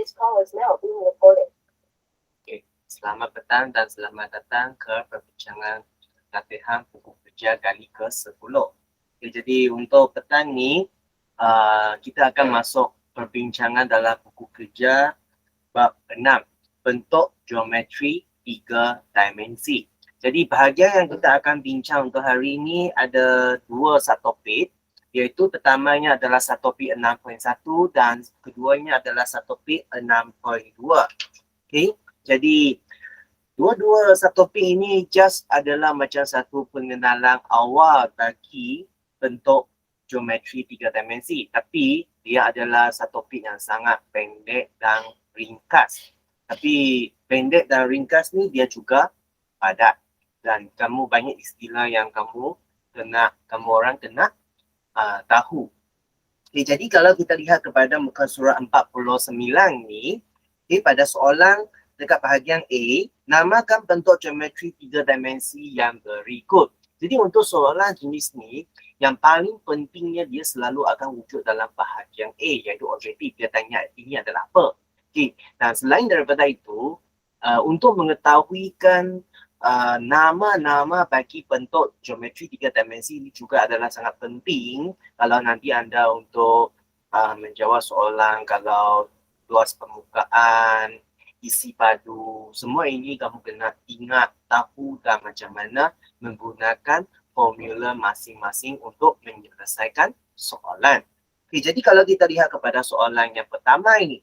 This call is now being recorded. Okay. Selamat petang dan selamat datang ke perbincangan latihan buku kerja kali ke-10. Okay, jadi untuk petang ni, kita akan masuk perbincangan dalam buku kerja bab 6, bentuk geometri 3 dimensi. Jadi bahagian yang kita akan bincang untuk hari ini ada dua subtopik, iaitu pertamanya adalah subtopik 6.1 dan keduanya adalah subtopik 6.2. Okay, jadi dua-dua subtopik ini just adalah macam satu pengenalan awal bagi bentuk geometri 3 dimensi. Tapi dia adalah subtopik yang sangat pendek dan ringkas. Tapi pendek dan ringkas ni dia juga padat. Dan kamu banyak istilah yang kamu orang kena tahu. Okay, jadi kalau kita lihat kepada muka surat 49 ni, okay, pada soalan dekat bahagian A, namakan bentuk geometri 3 dimensi yang berikut. Jadi untuk soalan jenis ni, yang paling pentingnya dia selalu akan wujud dalam bahagian A, iaitu objektif. Dia tanya ini adalah apa. Okay. Dan selain daripada itu, untuk mengetahuikan nama-nama bagi bentuk geometri 3 dimensi ini juga adalah sangat penting kalau nanti anda untuk menjawab soalan kalau luas permukaan, isi padu, semua ini kamu kena ingat, tahu dan macam mana menggunakan formula masing-masing untuk menyelesaikan soalan. Okay, jadi kalau kita lihat kepada soalan yang pertama ini,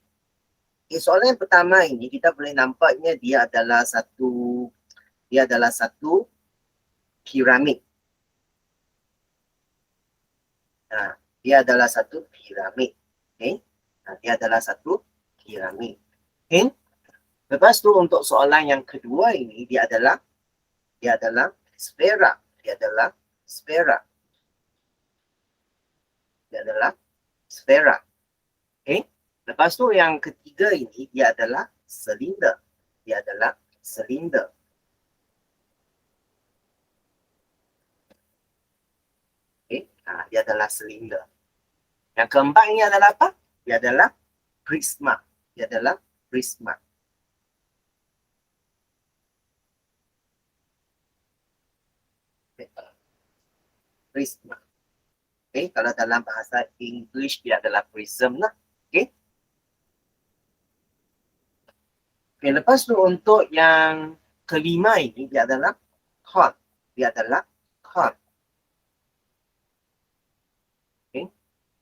soalan yang pertama ini kita boleh nampaknya dia adalah satu piramid. Dia adalah satu piramid. Okay? Dia adalah satu piramid. Okay? Lepas tu untuk soalan yang kedua ini dia adalah sfera. Dia adalah sfera. Okay? Lepas tu yang ketiga ini dia adalah silinder. Okay? Dia adalah silinder. Yang keempat ini adalah apa? Dia adalah prisma. Prisma. Okay, kalau dalam bahasa English dia adalah prism lah. Okay. Okay, lepas tu untuk yang kelima ini dia adalah cone. Okay.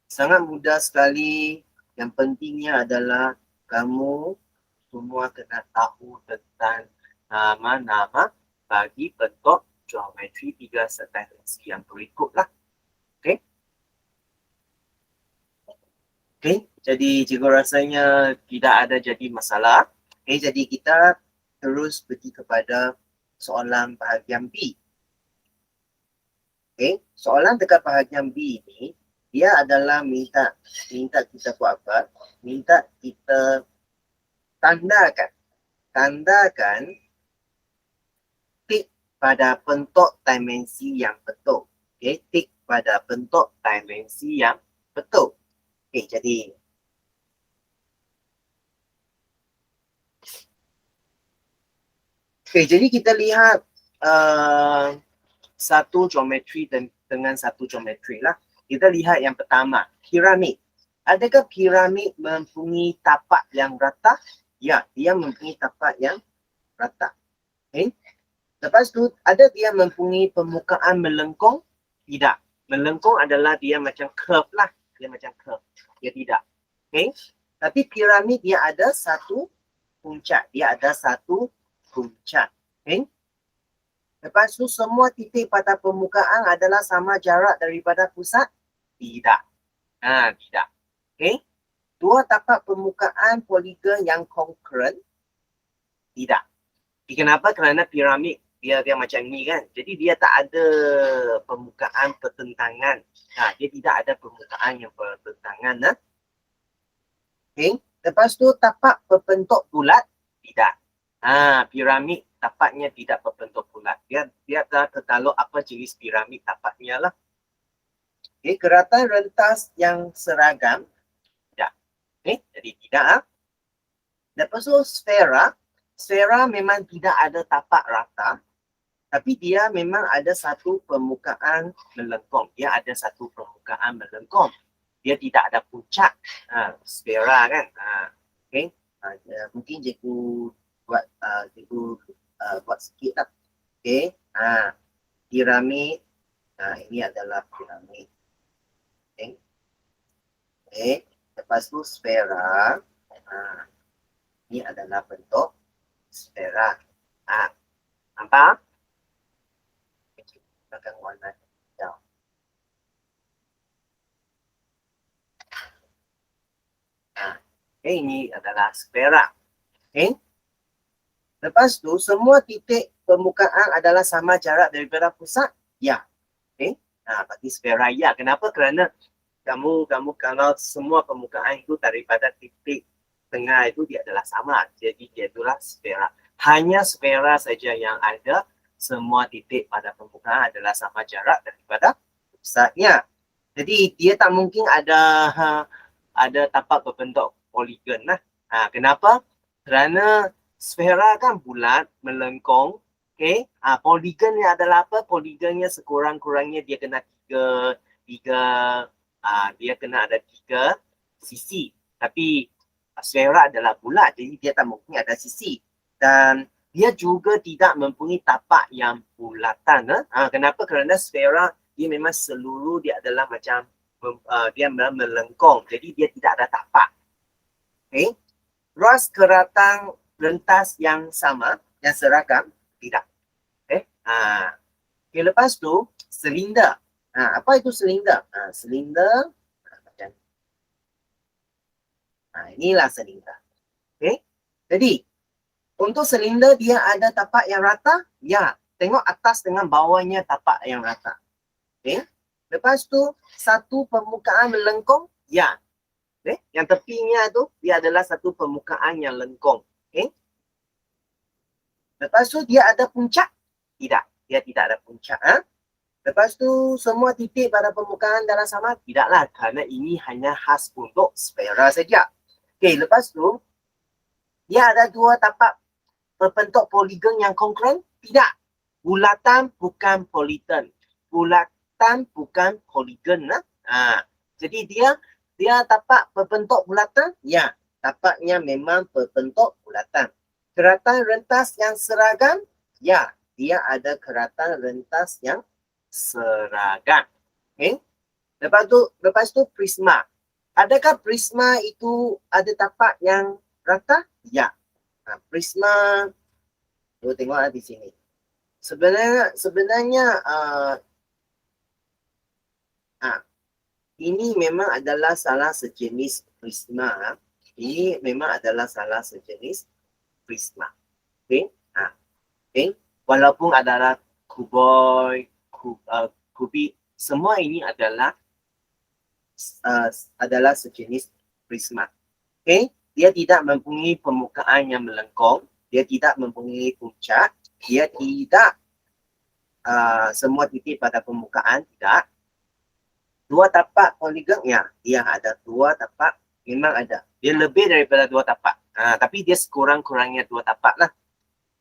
Sangat mudah sekali. Yang pentingnya adalah kamu semua kena tahu tentang nama-nama bagi bentuk geometri 3 dimensi yang berikutlah. Okay. Okay, jadi jika rasanya tidak ada jadi masalah, okay, jadi kita terus pergi kepada soalan bahagian B. Okay, soalan dekat bahagian B ini, dia adalah minta kita buat apa? Minta kita tandakan tik pada bentuk dimensi yang betul. Okay, tik pada bentuk dimensi yang betul. Okay, jadi kita lihat satu geometri dengan satu geometri lah. Kita lihat yang pertama, piramid. Adakah piramid mempunyai tapak yang rata? Ya, dia mempunyai tapak yang rata. Okay. Lepas tu, ada dia mempunyai permukaan melengkung? Tidak. Melengkung adalah dia macam curve lah. Dia macam curve. Dia tidak. Okay. Tapi piramid dia ada satu puncak. Okay. Lepas tu semua titik pada permukaan adalah sama jarak daripada pusat? Tidak. Tidak. Okay. Dua tapak permukaan poligon yang concurrent? Tidak. Kenapa? Kerana piramid dia macam ni kan. Jadi dia tak ada permukaan pertentangan. Dia tidak ada permukaan yang pertentangan. Okay. Lepas tu tapak berbentuk bulat? Tidak. Piramid tapaknya tidak berbentuk bulat. Dia tertakluk apa jenis piramid tapaknya lah. Okay. Keratan rentas yang seragam? Tidak. Okay. Jadi tidak. Lepas tu sfera. Sfera memang tidak ada tapak rata. Tapi dia memang ada satu permukaan melengkung. Dia ada satu permukaan melengkung. Dia tidak ada puncak. Sfera kan. Okay. Mungkin cikgu buat buat sikit lah. Okay. Piramid. Ini adalah piramid. Okay. Okay. Lepas tu sfera. Ini adalah bentuk sfera. Nampak? Akan warna hijau. Okay, ini adalah sfera. Okay. Lepas tu semua titik permukaan adalah sama jarak daripada pusat. Ya. Okay. Bagi sfera ya. Kenapa? Kerana kamu kalau semua permukaan itu daripada titik tengah itu dia adalah sama. Jadi dia itulah sfera. Hanya sfera saja yang ada. Semua titik pada permukaan adalah sama jarak daripada pusatnya. Jadi dia tak mungkin ada tapak berbentuk poligon lah. Kenapa? Kerana sfera kan bulat, melengkung. Okay? Poligonnya adalah apa? Poligonnya sekurang-kurangnya dia kena dia kena ada 3 sisi. Tapi sfera adalah bulat, jadi dia tak mungkin ada sisi. Dan dia juga tidak mempunyai tapak yang bulatan. Kenapa? Kerana sfera dia memang seluruh dia adalah macam dia melengkung. Jadi dia tidak ada tapak. Okay. Ruas keratang rentas yang sama, yang seragam, tidak. Okay. Okay, lepas tu silinder. Apa itu silinder? Silinder macam inilah silinder. Okay. Jadi untuk silinder dia ada tapak yang rata? Ya. Tengok atas dengan bawahnya tapak yang rata. Okay. Lepas tu satu permukaan melengkung? Ya. Okay. Yang tepinya tu dia adalah satu permukaan yang lengkung. Okay. Lepas tu dia ada puncak? Tidak. Dia tidak ada puncak. Lepas tu semua titik pada permukaan adalah sama? Tidaklah. Kerana ini hanya khas untuk sfera saja. Okay. Lepas tu dia ada 2 tapak berbentuk poligon yang kongruent? Tidak. Bulatan bukan poligon. Bulatan bukan poligon. Jadi dia tapak berbentuk bulatan? Ya. Tapaknya memang berbentuk bulatan. Keratan rentas yang seragam? Ya. Dia ada keratan rentas yang seragam. Okay. Lepas tu prisma. Adakah prisma itu ada tapak yang rata? Ya. Prisma, tengok di sini. Sebenarnya ini memang adalah salah sejenis prisma. Ini memang adalah salah sejenis prisma. Okay? Okay? Walaupun adalah kuboid, kubik, semua ini adalah sejenis prisma. Okay? Dia tidak mempunyai permukaan yang melengkung, dia tidak mempunyai puncak, dia tidak semua titik pada permukaan, tidak. 2 tapak poligon, ya, dia ada 2 tapak, memang ada. Dia lebih daripada 2 tapak, tapi dia sekurang-kurangnya 2 tapak lah.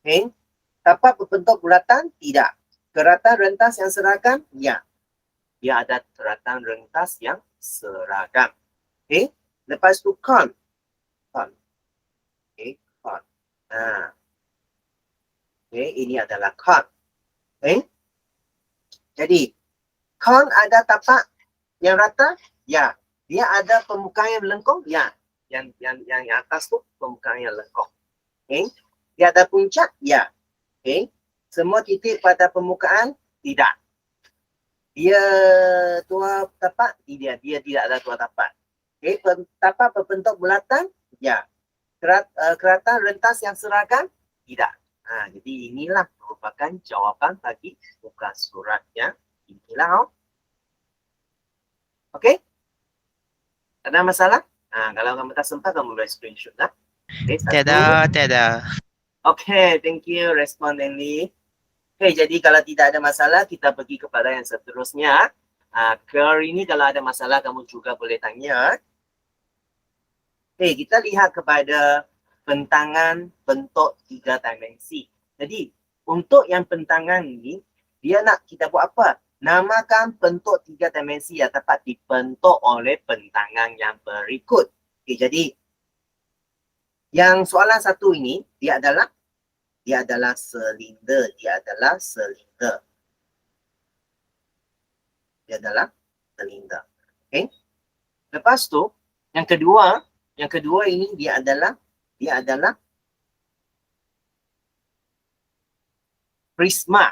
Okay? Tapak berbentuk bulatan? Tidak. Keratan rentas yang seragam? Ya. Dia ada keratan rentas yang seragam. Okay? Lepas tu kon. Okay, kon. Okay, ini adalah kon. Okay? Jadi, kon ada tapak yang rata? Ya. Dia ada permukaan yang melengkung? Ya. Yang atas tu permukaan yang lengkung. Okay? Dia ada puncak? Ya. Okay? Semua titik pada permukaan? Tidak. Dia 2 tapak? Tidak. Dia tidak ada 2 tapak. Okay? Tapak berbentuk bulatan? Ya. Keratan rentas yang seragam? Tidak. Jadi inilah merupakan jawapan bagi muka surat yang inilah. Okey? Ada masalah? Kalau kamu tak sempat, kamu boleh screenshot lah. Okay, Tiada. Okey, thank you respondenly. Okey, jadi kalau tidak ada masalah, kita pergi kepada yang seterusnya. Hari ini kalau ada masalah, kamu juga boleh tanya. Okey, kita lihat kepada bentangan bentuk 3 dimensi. Jadi, untuk yang bentangan ni, dia nak kita buat apa? Namakan bentuk 3 dimensi yang dapat dibentuk oleh bentangan yang berikut. Okay, jadi, yang soalan satu ini, dia adalah silinder. Dia adalah silinder. Dia adalah silinder. Okay. Lepas tu, yang kedua ini dia adalah prisma.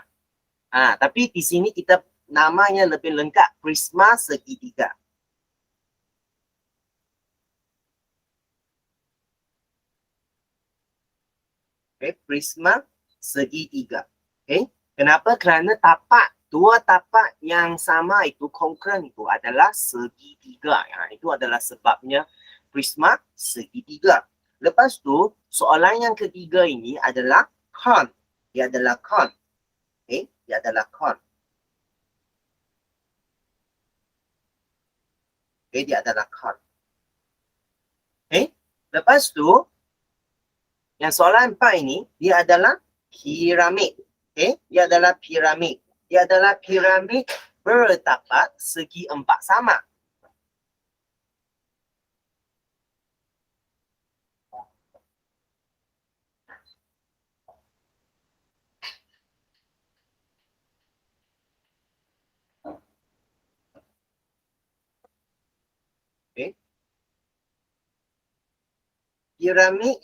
Tapi di sini kita namanya lebih lengkap, prisma segitiga. Okay, prisma segitiga. Okay. Kenapa? Kerana dua tapak yang sama itu, kongruent itu adalah segitiga. Itu adalah sebabnya prisma segitiga. Lepas tu, soalan yang ketiga ini adalah cone. Dia adalah cone. Okay, dia adalah cone. Okay, dia adalah cone. Okay, lepas tu, yang soalan 4 ini, dia adalah piramid. Okay? Dia adalah piramid. Dia adalah piramid bertapak segi 4 sama. Okay? Piramid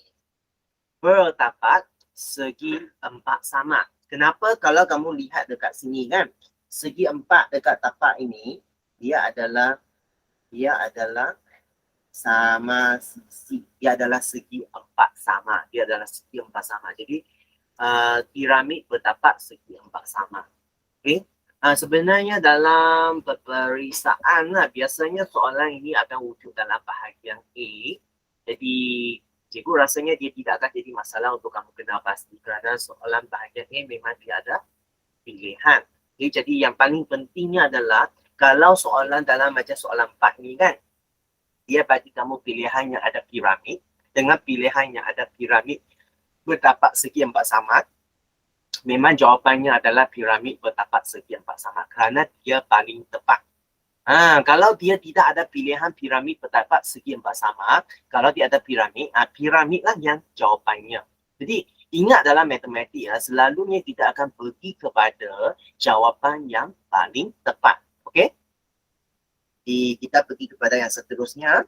bertapak segi 4 sama. Kenapa? Kalau kamu lihat dekat sini kan, segi 4 dekat tapak ini, dia adalah sama sisi. Dia adalah segi 4 sama. Dia adalah segi 4 sama. Jadi, piramid bertapak segi 4 sama. Okay? Sebenarnya dalam peperiksaan biasanya soalan ini akan wujud dalam bahagian A. Jadi, cikgu rasanya dia tidak akan jadi masalah untuk kamu kenal pasti kerana soalan bahagian A memang dia ada pilihan. Okay, jadi yang paling pentingnya adalah kalau soalan dalam macam soalan 4 ni kan, dia bagi kamu pilihan yang ada piramid dengan pilihan yang ada piramid bertapak segi 4 sama. Memang jawapannya adalah piramid bertapak segi 4 sama kerana dia paling tepat. Kalau dia tidak ada pilihan piramid bertapak segi 4 sama, kalau dia ada piramid, piramid lah yang jawapannya. Jadi, ingat dalam matematik, selalunya kita akan pergi kepada jawapan yang paling tepat. Okey? Kita pergi kepada yang seterusnya.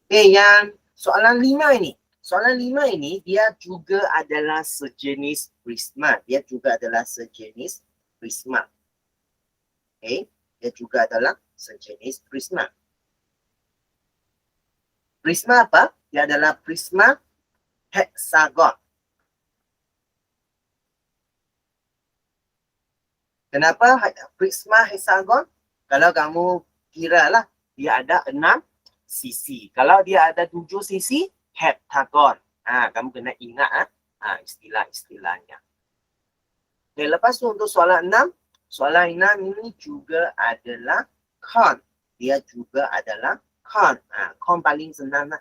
Yang soalan 5 ini. Soalan 5 ini, dia juga adalah sejenis prisma. Dia juga adalah sejenis prisma. Okay. Dia juga adalah sejenis prisma. Prisma apa? Dia adalah prisma heksagon. Kenapa prisma heksagon? Kalau kamu kira lah, dia ada 6 sisi. Kalau dia ada 7 sisi, heptagon. Kamu kena ingat istilah-istilahnya. Okay, lepas tu untuk soalan 6. Soalan 6 ini juga adalah cone. Dia juga adalah cone. Cone paling senang lah.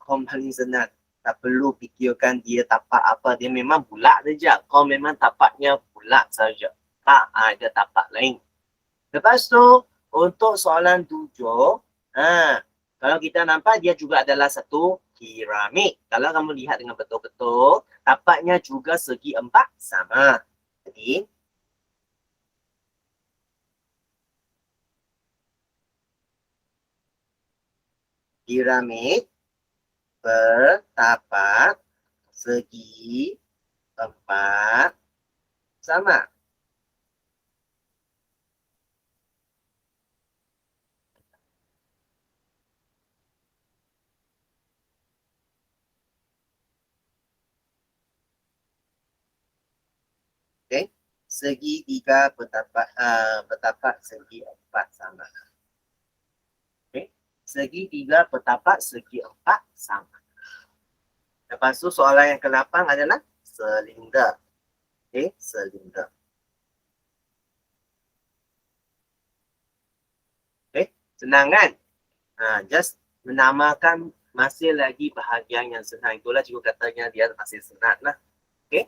Cone paling senang. Tak perlu fikirkan dia tapak apa. Dia memang bulat saja. Cone memang tapaknya bulat saja. Tak ada tapak lain. Lepas tu, untuk soalan 7. Kalau kita nampak dia juga adalah satu piramid. Kalau kamu lihat dengan betul-betul, tapaknya juga segi 4 sama. Jadi, piramid bertapak segi 4 sama. Okay. Segitiga bertapak segi 4 sama. Okay. Segitiga bertapak segi 4 sama. Lepas tu soalan yang ke-8 adalah silinder. Okay, silinder. Okay, senang kan? Just menamakan masih lagi bahagian yang senang. Itulah cikgu katanya dia masih senang lah. Okey.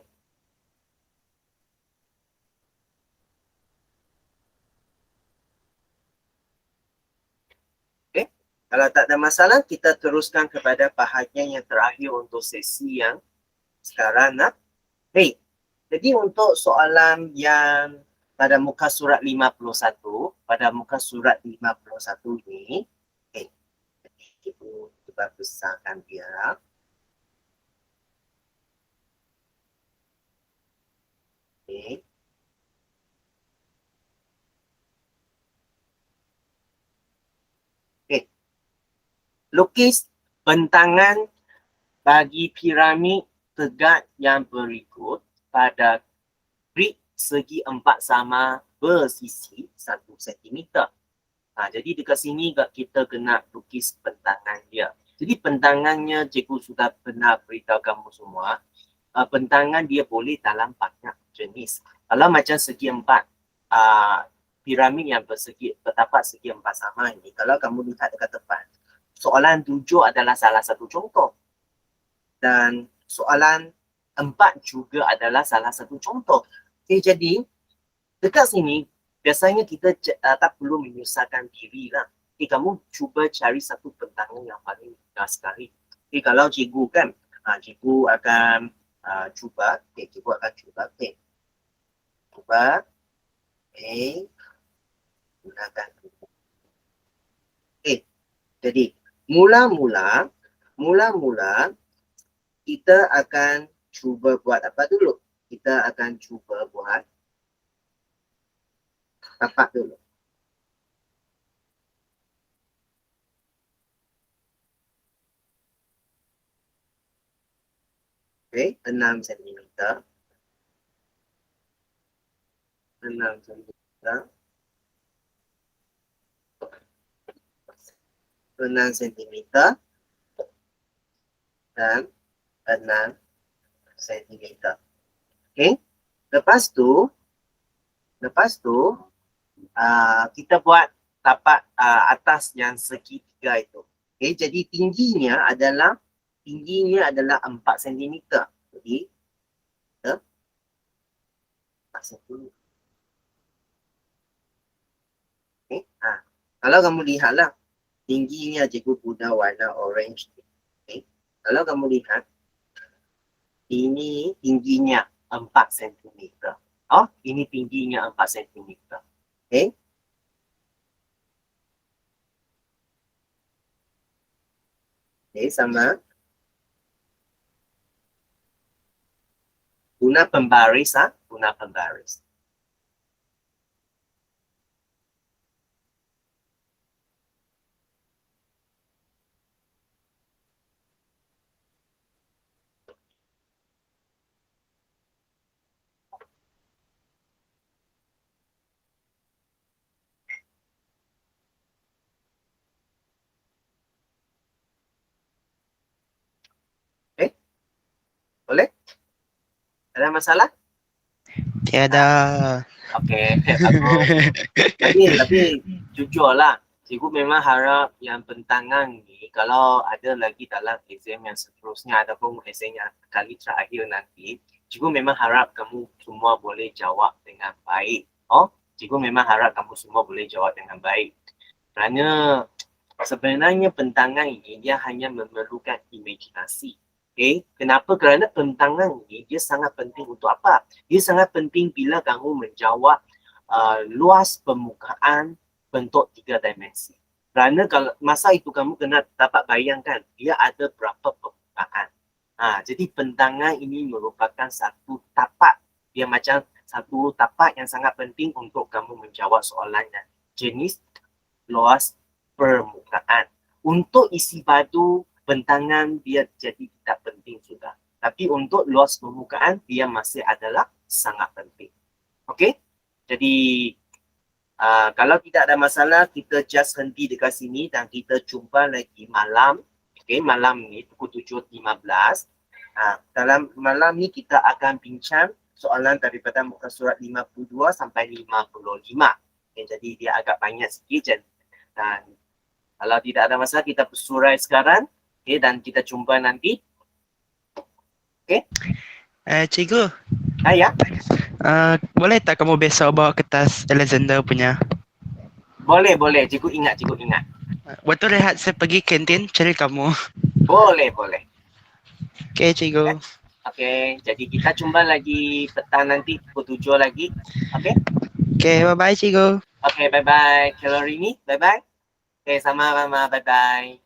Okey. Kalau tak ada masalah, kita teruskan kepada bahagian yang terakhir untuk sesi yang sekarang. Baik. Jadi untuk soalan yang pada muka surat 51, pada muka surat 51 ini, okay, kita cuba besarkan dia. Okay. Okay. Lukis bentangan bagi piramid tegak yang berikut pada grid segi 4 sama bersisi 1 cm. Jadi dekat sini kita kena lukis bentangan dia. Jadi bentangannya cikgu sudah pernah beritahu kamu semua. Bentangan dia boleh dalam banyak jenis. Kalau macam segi 4, piramid yang bertapak segi 4 sama ini, kalau kamu lihat dekat depan, soalan 7 adalah salah satu contoh. Dan soalan 4 juga adalah salah satu contoh. Okay, jadi dekat sini biasanya kita tak perlu menyusahkan diri lah. Okay, kamu cuba cari satu bentangan yang paling mudah sekali. Okay, kalau cikgu kan, cikgu akan cuba. Okay, cikgu akan cuba. Okay. Cuba. Okay. Gunakan. Okay. Jadi mula-mula kita akan cuba buat apa dulu? Kita akan cuba buat tapak dulu. Okay, 6 cm. 6 cm. 6 cm dan 6 cm. Okay. Lepas tu kita buat tapak atas yang segitiga itu. Okay. Jadi tingginya adalah 4 cm. Jadi kita 4 cm. Okay. Kalau kamu lihatlah, tingginya cikgu guna warna orange. Okay. Kalau kamu lihat, ini tingginya 4 cm. Oh, ini tingginya 4 cm. Okay. Okay, sama. Guna pembaris, guna pembaris. Okay. Boleh? Ada masalah? Tiada. Okay, tapi jujurlah, cikgu memang harap yang bentangan ni kalau ada lagi dalam exam yang seterusnya ataupun exam yang kali terakhir nanti, cikgu memang harap kamu semua boleh jawab dengan baik. Cikgu memang harap kamu semua boleh jawab dengan baik. Kerana sebenarnya bentangan ini dia hanya memerlukan imajinasi. Okay. Kenapa? Kerana bentangan ini dia sangat penting untuk apa? Dia sangat penting bila kamu menjawab luas permukaan bentuk 3 dimensi. Kerana kalau masa itu kamu kena dapat bayangkan dia ada berapa permukaan. Jadi bentangan ini merupakan satu tapak. Dia macam satu tapak yang sangat penting untuk kamu menjawab soalan yang jenis luas permukaan. Untuk isi batu, bentangan dia jadi tidak penting sudah. Tapi untuk luas permukaan, dia masih adalah sangat penting. Okey? Jadi, kalau tidak ada masalah, kita just henti dekat sini dan kita jumpa lagi malam. Okey, malam ni pukul 7.15. Dalam malam ni kita akan bincang soalan daripada muka surat 52 sampai 55. Okay, jadi dia agak banyak sikit dan kalau tidak ada masalah, kita bersurai sekarang. Okay, dan kita jumpa nanti. Cikgu, Ya, boleh tak kamu besok bawa kertas Alexander punya? boleh. Cikgu ingat. Waktu rehat saya pergi kantin cari kamu. Boleh. Okay, cikgu. Okay, jadi kita jumpa lagi petang nanti pukul 7 lagi. Okay? Okay, bye-bye, cikgu. Okay, bye-bye. Calorini, bye-bye. Okay, sama Mama, bye-bye.